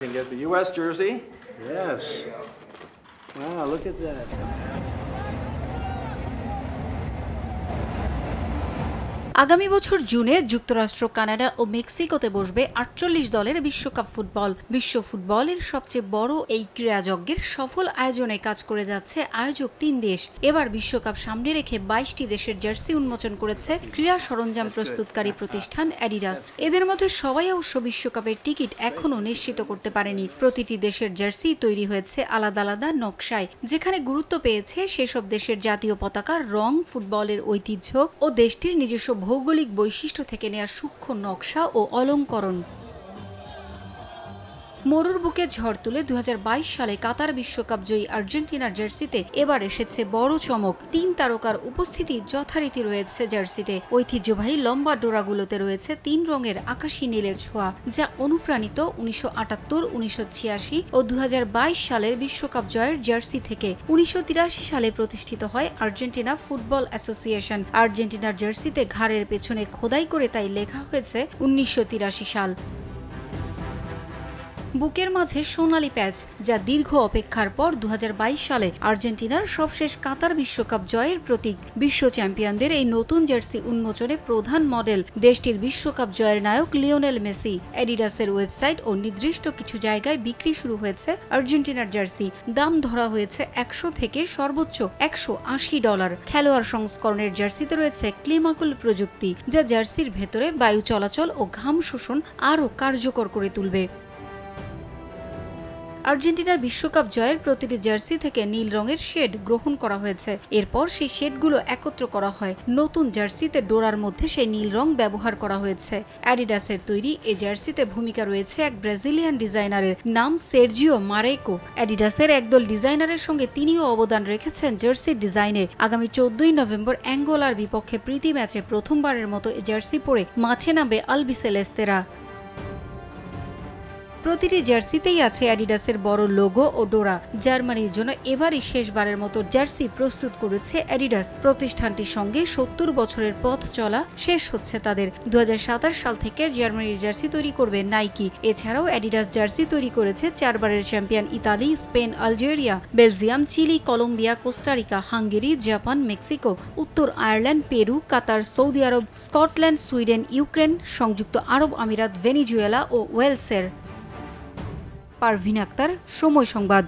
You can get the U.S. jersey. Yes. Wow, look at that. আগামী বছর জুনে যুক্তরাষ্ট্র, কানাডা ও মেক্সিকোতে বসবে ৪৮ দলের বিশ্বকাপ ফুটবল। বিশ্ব ফুটবলের সবচেয়ে বড় এই ক্রীড়াযজ্ঞের সফল আয়োজনে কাজ করে যাচ্ছে আয়োজক ৩ দেশ। এবার বিশ্বকাপ সামনে রেখে ২২টি দেশের জার্সি উন্মোচন করেছে ক্রীড়া সরঞ্জাম প্রস্তুতকারী প্রতিষ্ঠান অ্যাডিডাস। এদের মধ্যে সবাই অবশ্য বিশ্বকাপের টিকিট এখনও নিশ্চিত করতে পারেনি। প্রতিটি দেশের জার্সি তৈরি হয়েছে আলাদা আলাদা নকশায়, যেখানে গুরুত্ব পেয়েছে সেসব দেশের জাতীয় পতাকার রং, ফুটবলের ঐতিহ্য ও দেশটির নিজস্ব ভৌগোলিক বৈশিষ্ট্য থেকে নেওয়া সূক্ষ্ম নকশা ও অলঙ্করণ। মরুর বুকে ঝড় তুলে ২০২২ সালে কাতার বিশ্বকাপ জয়ী আর্জেন্টিনার জার্সিতে এবার এসেছে বড় চমক। ৩ তারকার উপস্থিতি যথারীতি রয়েছে জার্সিতে। ঐতিহ্যবাহী লম্বা ডোরাগুলোতে রয়েছে ৩ রঙের আকাশী নীলের ছোঁয়া, যা অনুপ্রাণিত ১৯৭৮, ১৯৮৬ ও ২০২২ সালের বিশ্বকাপ জয়ের জার্সি থেকে। ১৯৮৩ সালে প্রতিষ্ঠিত হয় আর্জেন্টিনা ফুটবল অ্যাসোসিয়েশন। আর্জেন্টিনার জার্সিতে ঘাড়ের পেছনে খোদাই করে তাই লেখা হয়েছে ১৯৮৩ সাল। বুকের মাঝে সোনালী প্যাচ, যা দীর্ঘ অপেক্ষার পর ২০২২ সালে আর্জেন্টিনার সবশেষ কাতার বিশ্বকাপ জয়ের প্রতীক। বিশ্ব চ্যাম্পিয়নদের এই নতুন জার্সি উন্মোচনে প্রধান মডেল দেশটির বিশ্বকাপ জয়ের নায়ক লিওনেল মেসি। অ্যাডিডাসের ওয়েবসাইট ও নির্দিষ্ট কিছু জায়গায় বিক্রি শুরু হয়েছে আর্জেন্টিনার জার্সি। দাম ধরা হয়েছে ১০০ থেকে সর্বোচ্চ $১৮০। খেলোয়াড় সংস্করণের জার্সিতে রয়েছে ক্লিমাকুল প্রযুক্তি, যা জার্সির ভেতরে বায়ু চলাচল ও ঘাম শোষণ আরও কার্যকর করে তুলবে। আর্জেন্টিনার বিশ্বকাপ জয়ের প্রতিটি জার্সি থেকে নীল রঙের শেড গ্রহণ করা হয়েছে। এরপর সেই শেডগুলো একত্র করা হয়। নতুন জার্সিতে ডোরার মধ্যে সেই নীল রং ব্যবহার করা হয়েছে। অ্যাডিডাসের তৈরি এই জার্সিতে ভূমিকা রয়েছে এক ব্রাজিলিয়ান ডিজাইনারের, নাম সের্জিও মারেকো। অ্যাডিডাসের একদল ডিজাইনারের সঙ্গে তিনিও অবদান রেখেছেন জার্সির ডিজাইনে। আগামী ১৪ই নভেম্বর অ্যাঙ্গোলার বিপক্ষে প্রীতি ম্যাচে প্রথমবারের মতো এই জার্সি পরে মাঠে নামবে আলবিসেলেস্তেরা। প্রতিটি জার্সিতেই আছে অ্যাডিডাসের বড় লোগো ও ডোরা। জার্মানির জন্য এবারই শেষবারের মতো জার্সি প্রস্তুত করেছে অ্যাডিডাস। প্রতিষ্ঠানটির সঙ্গে ৭০ বছরের পথ চলা শেষ হচ্ছে তাদের। ২০২৭ সাল থেকে জার্মানির জার্সি তৈরি করবে নাইকি। এছাড়াও অ্যাডিডাস জার্সি তৈরি করেছে ৪ বারের champion Italy, Spain, Algeria, Belgium, Chile, Colombia, Costa Rica, Hungary, Japan, Mexico, উত্তর Ireland, Peru, Qatar, Saudi Arab, Scotland, Sweden, Ukraine, সংযুক্ত আরব আমিরাত, ভেনিজুয়েলা ও ওয়েলসের। পারভিন আক্তার, সময় সংবাদ।